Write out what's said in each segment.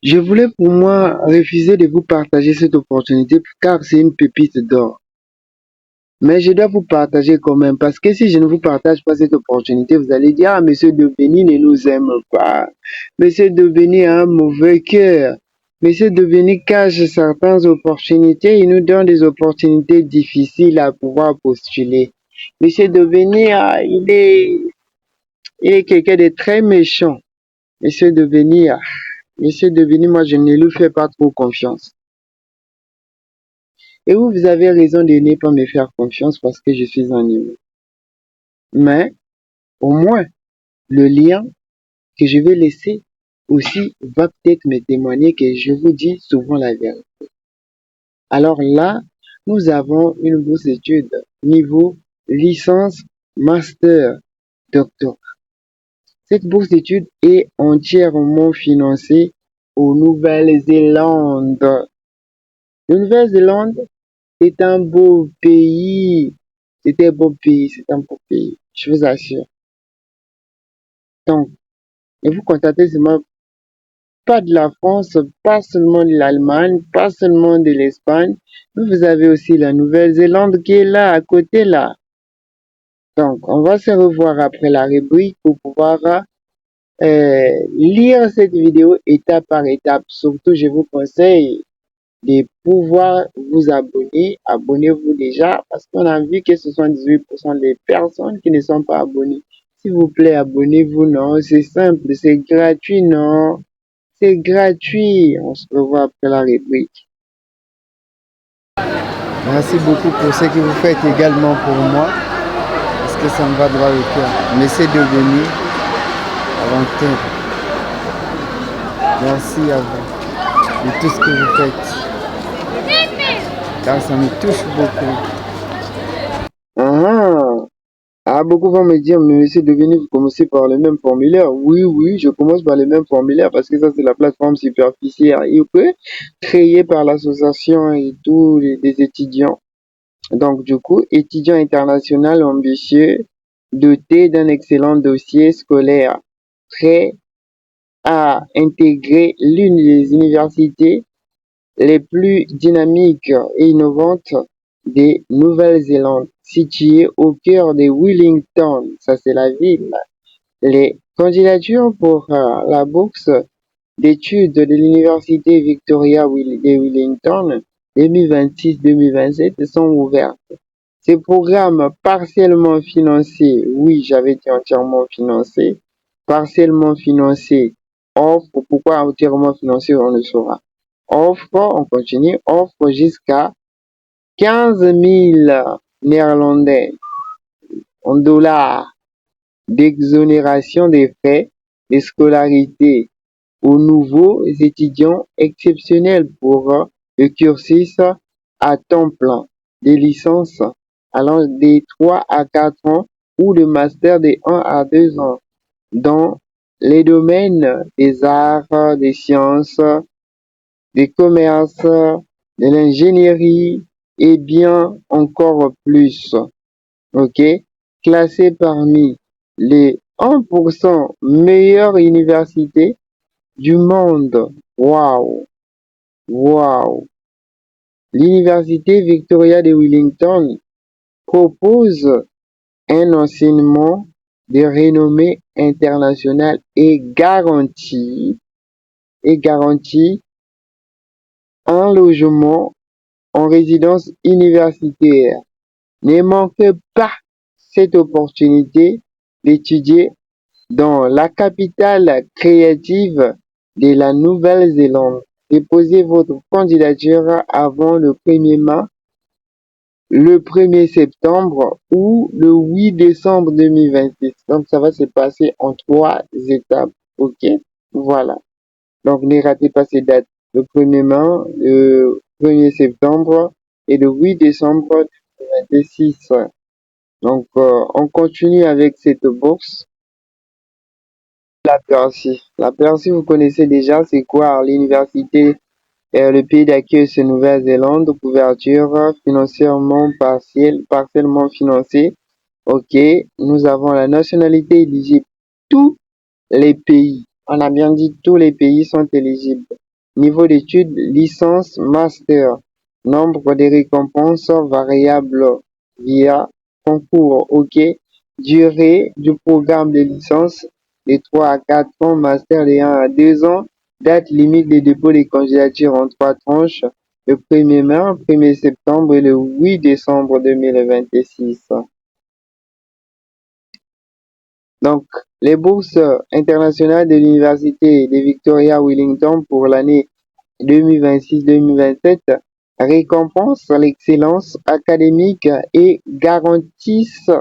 Je voulais pour moi refuser de vous partager cette opportunité car c'est une pépite d'or. Mais je dois vous partager quand même parce que si je ne vous partage pas cette opportunité, vous allez dire, ah, Monsieur Deveni ne nous aime pas. Monsieur Deveni a un mauvais cœur. Monsieur Deveni cache certaines opportunités. Il nous donne des opportunités difficiles à pouvoir postuler. Monsieur Deveni, il est quelqu'un de très méchant. Monsieur Deveni, Monsieur Deveni, moi, je ne lui fais pas trop confiance. Et vous avez raison de ne pas me faire confiance parce que je suis un humain. Mais, au moins, le lien que je vais laisser aussi va peut-être me témoigner que je vous dis souvent la vérité. Alors là, nous avons une bourse d'études niveau licence, master, doctorat. Cette bourse d'études est entièrement financée aux Nouvelle-Zélande. La Nouvelle-Zélande est un beau pays. C'est un beau pays, c'est un beau pays, je vous assure. Donc, ne vous contentez seulement pas de la France, pas seulement de l'Allemagne, pas seulement de l'Espagne, mais vous avez aussi la Nouvelle-Zélande qui est là, à côté là. Donc, on va se revoir après la rubrique pour pouvoir lire cette vidéo étape par étape. Surtout, je vous conseille de pouvoir vous abonner. Abonnez-vous déjà parce qu'on a vu que 78% des personnes qui ne sont pas abonnées. S'il vous plaît, abonnez-vous, non? C'est simple, c'est gratuit, non? C'est gratuit. On se revoit après la rubrique. Merci beaucoup pour ce que vous faites également pour moi. Parce que ça me va droit au cœur. Mais c'est devenu avant tout. Merci à vous de tout ce que vous faites. Car ça me touche beaucoup. Beaucoup vont me dire, mais monsieur Devenu, vous commencez par le même formulaire. Oui, oui, je commence par le même formulaire parce que ça, c'est la plateforme superficielle créée par l'association et tous des étudiants. Donc, du coup, étudiant international ambitieux, doté d'un excellent dossier scolaire, prêt à intégrer l'une des universités les plus dynamiques et innovantes de Nouvelle-Zélande, située au cœur de Wellington, ça c'est la ville. Les candidatures pour la bourse d'études de l'Université Victoria de Wellington 2026-2027 sont ouvertes. Ces programmes partiellement financés, oui, j'avais dit entièrement financés, partiellement financés, offre, pourquoi entièrement financé, on le saura. Offre, on continue, offre jusqu'à 15 000 néerlandais en dollars d'exonération des frais de scolarité aux nouveaux étudiants exceptionnels pour le cursus à temps plein, des licences allant de 3 à 4 ans ou de master de 1 à 2 ans dans les domaines des arts, des sciences, des commerces, de l'ingénierie et bien encore plus. OK? Classé parmi les 1% meilleures universités du monde. Waouh! Waouh! L'Université Victoria de Wellington propose un enseignement de renommée internationale et garantit un logement en résidence universitaire. Ne manquez pas cette opportunité d'étudier dans la capitale créative de la Nouvelle-Zélande. Déposez votre candidature avant le 1er mai, le 1er septembre ou le 8 décembre 2026. Donc, ça va se passer en 3 étapes. OK? Voilà. Donc, ne ratez pas ces dates. Le 1er mai, le 1er septembre et le 8 décembre 2026. Donc, on continue avec cette bourse. La Percy. La Percy, vous connaissez déjà, c'est quoi? L'université le pays d'accueil, c'est Nouvelle-Zélande, couverture financièrement partiellement financée. OK, nous avons la nationalité éligible. Tous les pays, on a bien dit tous les pays sont éligibles. niveau d'études, licence, master. Nombre de récompenses variable via concours, ok. Durée du programme de licence de 3 à 4 ans, master de 1 à 2 ans. Date limite de dépôt des candidatures en 3 tranches, le 1er mai, 1er septembre et le 8 décembre 2026. Donc, les bourses internationales de l'Université de Victoria Wellington pour l'année 2026-2027 récompensent l'excellence académique et garantissent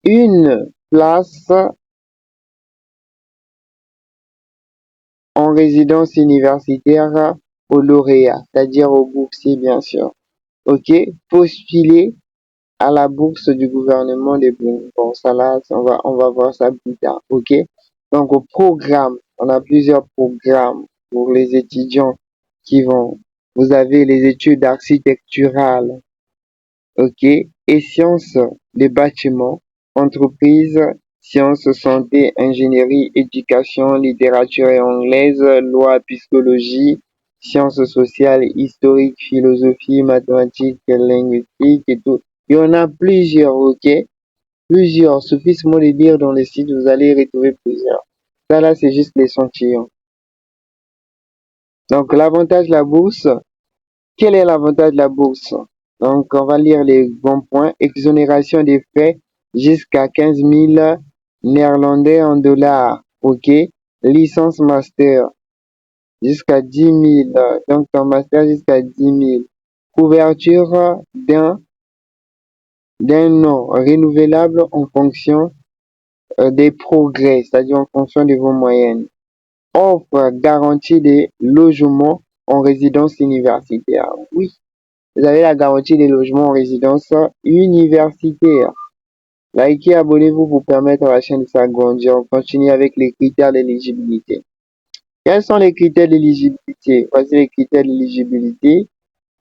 une place en résidence universitaire aux lauréats, c'est-à-dire aux boursiers, bien sûr. OK? Postuler à la bourse du gouvernement des Bourbons. Bon, ça là, on va voir ça plus tard. OK? Donc, au programme, on a plusieurs programmes pour les étudiants qui vont. Vous avez les études architecturales, OK? Et sciences des bâtiments, entreprises, sciences, santé, ingénierie, éducation, littérature et anglaise, loi, psychologie, sciences sociales, historique, philosophie, mathématiques, linguistique et tout. Il y en a plusieurs, ok? Plusieurs. Suffit seulement de lire dans les sites, vous allez retrouver plusieurs. Ça là, c'est juste l'échantillon. Donc, l'avantage de la bourse. Quel est l'avantage de la bourse? Donc, on va lire les bons points. Exonération des frais jusqu'à 15 000 néerlandais en dollars. OK. Licence master jusqu'à 10 000. Donc, un master jusqu'à 10 000. Couverture d'un an renouvelable en fonction des progrès, c'est-à-dire en fonction de vos moyennes. Offre garantie des logements en résidence universitaire. Oui, vous avez la garantie des logements en résidence universitaire. Likez, abonnez-vous pour permettre à la chaîne de s'agrandir. On continue avec les critères d'éligibilité. Quels sont les critères d'éligibilité? Voici les critères d'éligibilité.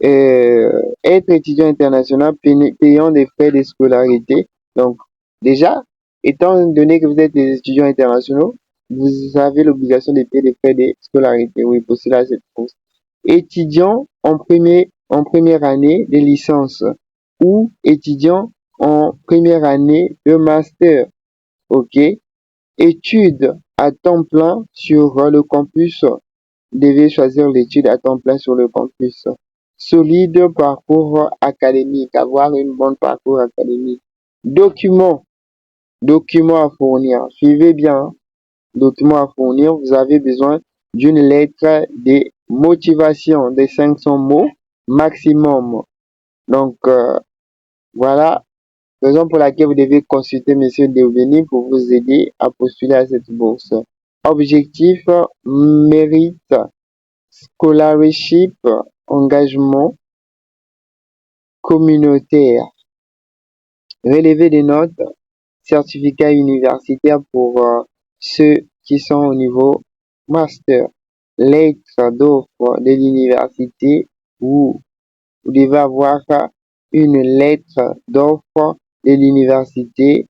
Être étudiant international payant des frais de scolarité. Donc, déjà, étant donné que vous êtes des étudiants internationaux, vous avez l'obligation de payer des frais de scolarité. Oui, pour cela, cette bourse. Étudiant en première année de licence ou étudiant en première année de master. OK? Études à temps plein sur le campus. Devez choisir l'étude à temps plein sur le campus. Solide parcours académique, avoir une bonne parcours académique. Documents à fournir. Suivez bien. Documents à fournir. Vous avez besoin d'une lettre de motivation de 500 mots maximum. Donc, voilà, raison pour laquelle vous devez consulter Monsieur Deubeni pour vous aider à postuler à cette bourse. Objectif, mérite, scholarship, engagement communautaire, relevé des notes, certificat universitaire pour ceux qui sont au niveau master, lettre d'offre de l'université où vous devez avoir une lettre d'offre de l'université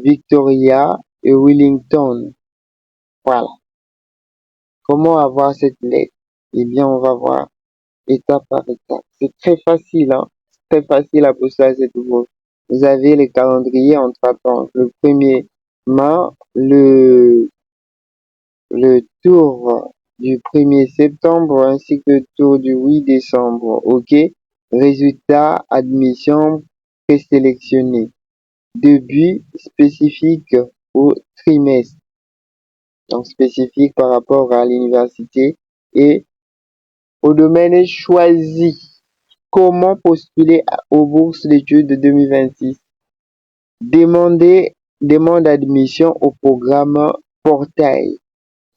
Victoria et Wellington. Voilà. Comment avoir cette lettre? Eh bien, on va voir étape par étape. C'est très facile, hein. C'est très facile à postuler à cette bourse. Vous avez le calendrier en 3 temps. Le 1er mai, le tour du 1er septembre ainsi que le tour du 8 décembre. OK? Résultat, admission présélectionné. Début spécifique au trimestre. Donc spécifique par rapport à l'université et au domaine choisi. Comment postuler aux bourses d'études de 2026? Demande d'admission au programme Portail.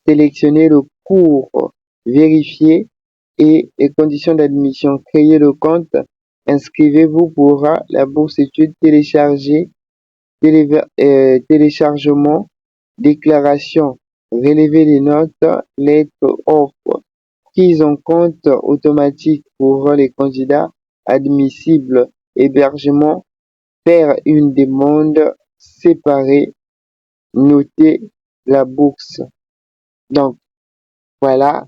Sélectionnez le cours, vérifiez et les conditions d'admission. Créez le compte. Inscrivez-vous pour la bourse études. Téléchargement, déclaration, relevé des notes, lettre, offre. Prise en compte automatique pour les candidats admissibles. Hébergement, faire une demande séparée, noter la bourse. Donc, voilà.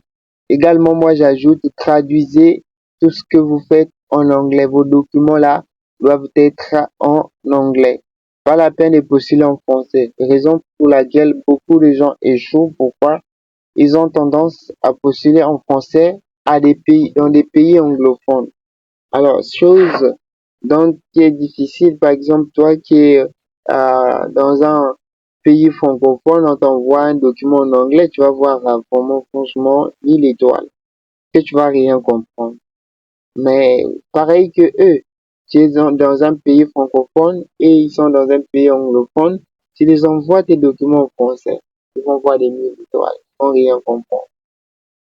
Également, moi, j'ajoute, traduisez tout ce que vous faites en anglais. Vos documents là doivent être en anglais. Pas la peine de postuler en français. Raison pour laquelle beaucoup de gens échouent. Pourquoi? Ils ont tendance à postuler en français à des pays, dans des pays anglophones. Alors, chose donc qui est difficile, par exemple, toi qui es dans un pays francophone, on t'envoie un document en anglais, tu vas voir vraiment, franchement, 1000 étoiles, que tu vas rien comprendre. Mais pareil que eux, tu es dans un pays francophone et ils sont dans un pays anglophone, tu les envoies tes documents en français, ils vont voir des 1000 étoiles, ils vont rien comprendre.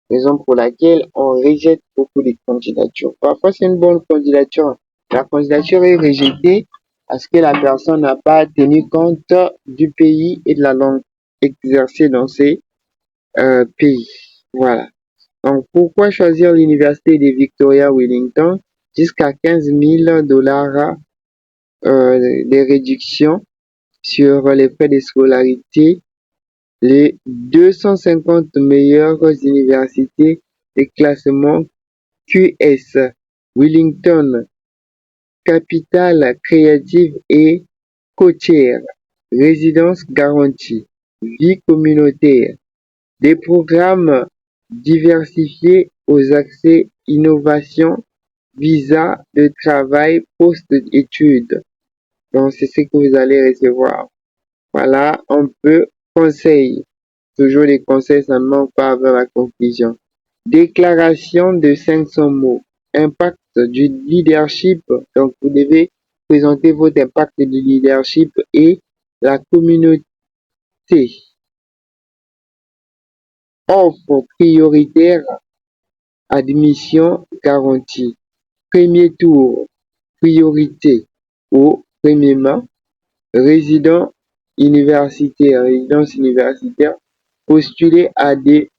Raison pour laquelle on rejette beaucoup de candidatures. Parfois, c'est une bonne candidature. La candidature est rejetée parce que la personne n'a pas tenu compte du pays et de la langue exercée dans ces pays. Voilà. Donc, pourquoi choisir l'université de Victoria Wellington? Jusqu'à 15 000 dollars de réduction sur les frais de scolarité. Les 250 meilleures universités de classement QS, Wellington, capitale créative et côtière, résidence garantie, vie communautaire, des programmes diversifiés aux accès innovation, visa de travail post-études. Donc, c'est ce que vous allez recevoir. Voilà un peu conseil. Toujours des conseils, ça ne manque pas avant la conclusion. Déclaration de 500 mots. Impact du leadership. Donc, vous devez présenter votre impact du leadership et la communauté. Offre prioritaire, admission garantie. Premier tour, priorité au premièrement. Résidence universitaire, postuler à des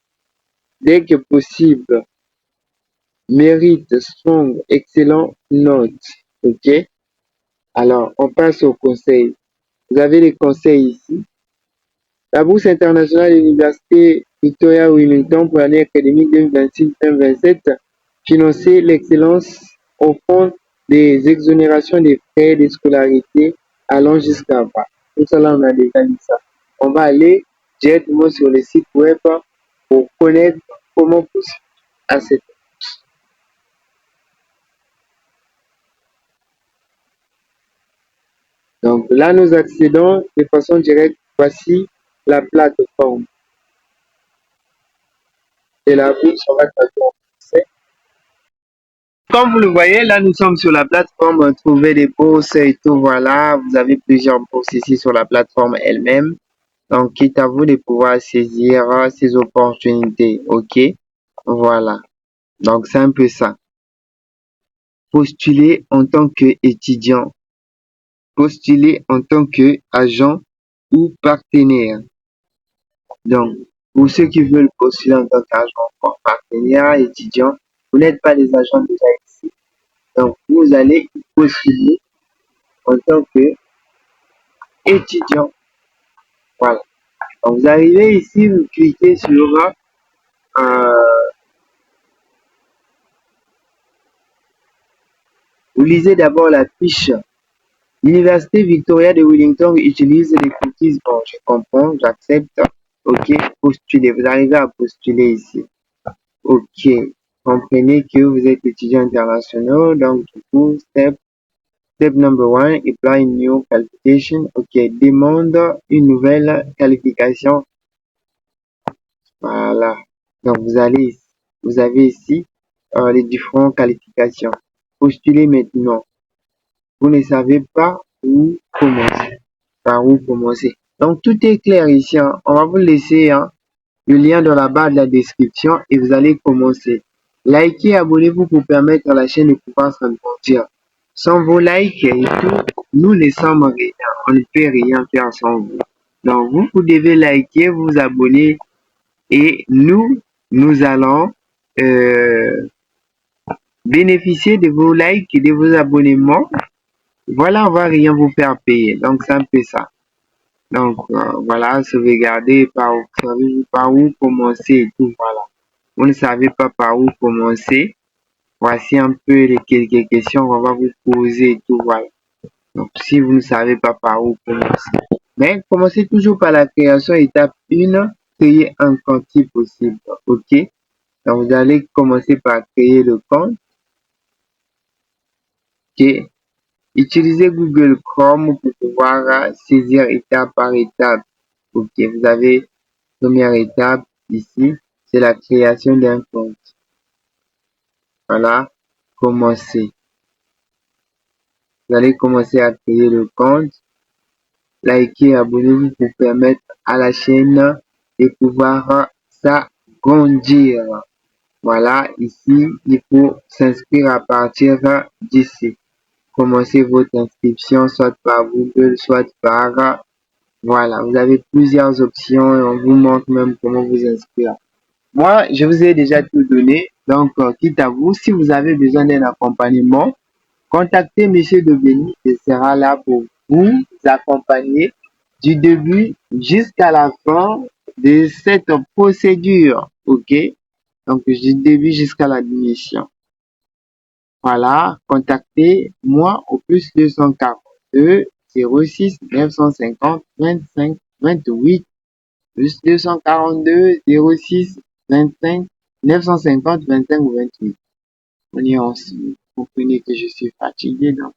dès que possible. Mérite, strong, excellent, note. OK? Alors, on passe au conseil. Vous avez les conseils ici. La bourse internationale de l'Université Victoria Wellington pour l'année académique 2026-2027 financer l'excellence au fond des exonérations des frais de scolarité allant jusqu'à 20. Tout ça là, on a déjà dit ça. On va aller directement sur le site web pour connaître comment postuler à cette. Donc là, nous accédons de façon directe. Voici la plateforme. Et la bourse, on va traduire en français. Comme vous le voyez, là, nous sommes sur la plateforme Trouver des bourses et tout. Voilà, vous avez plusieurs bourses ici sur la plateforme elle-même. Donc, quitte à vous de pouvoir saisir ces opportunités. OK? Voilà. Donc, c'est un peu ça. Postuler en tant qu'étudiant. Postuler en tant qu'agent ou partenaire. Donc, pour ceux qui veulent postuler en tant qu'agent ou partenaire, étudiant, vous n'êtes pas des agents déjà ici. Donc, vous allez postuler en tant qu'étudiant. Voilà. Donc, vous arrivez ici, vous cliquez sur vous lisez d'abord la fiche. L'Université Victoria de Wellington utilise les cookies. Bon, je comprends, j'accepte. OK, postuler. Vous arrivez à postuler ici. OK. Comprenez que vous êtes étudiant international. Donc, du coup, step number one, apply new qualification. OK. Demande une nouvelle qualification. Voilà. Donc, vous avez ici les différentes qualifications. Postulez maintenant. Vous ne savez pas où commencer. Par où commencer. Donc, tout est clair ici. Hein. On va vous laisser le lien dans la barre de la description et vous allez commencer. Likez, abonnez-vous pour permettre à la chaîne de pouvoir s'agrandir. Sans vos likes et tout, nous ne sommes rien. On ne peut rien faire sans vous. Donc, vous devez liker, vous abonner et nous allons bénéficier de vos likes et de vos abonnements. Voilà, on va rien vous faire payer. Donc, c'est un peu ça. Donc, voilà, sauvegarder par où commencer et tout, voilà. vous ne savez pas par où commencer, voici un peu les quelques questions qu'on va vous poser et tout, voilà. Donc, si vous ne savez pas par où commencer. Mais commencez toujours par la création, étape 1, créer un compte si possible, ok? Donc, vous allez commencer par créer le compte, ok? Utilisez Google Chrome pour pouvoir saisir étape par étape. Ok, vous avez première étape ici, c'est la création d'un compte. Voilà, commencer. Vous allez commencer à créer le compte. Likez, abonnez-vous pour permettre à la chaîne de pouvoir s'agrandir. Voilà, ici, il faut s'inscrire à partir d'ici. Commencez votre inscription soit par Google, soit par... Voilà, vous avez plusieurs options et on vous montre même comment vous inscrire. Moi, je vous ai déjà tout donné, donc quitte à vous, si vous avez besoin d'un accompagnement, contactez Monsieur Devenny, il sera là pour vous accompagner du début jusqu'à la fin de cette procédure, ok? Donc du début jusqu'à la démission. Voilà, contactez-moi au plus 242 06 950 25 28 plus 242 06 25 950 25 28. On est ensemble. Vous comprenez que je suis fatigué, donc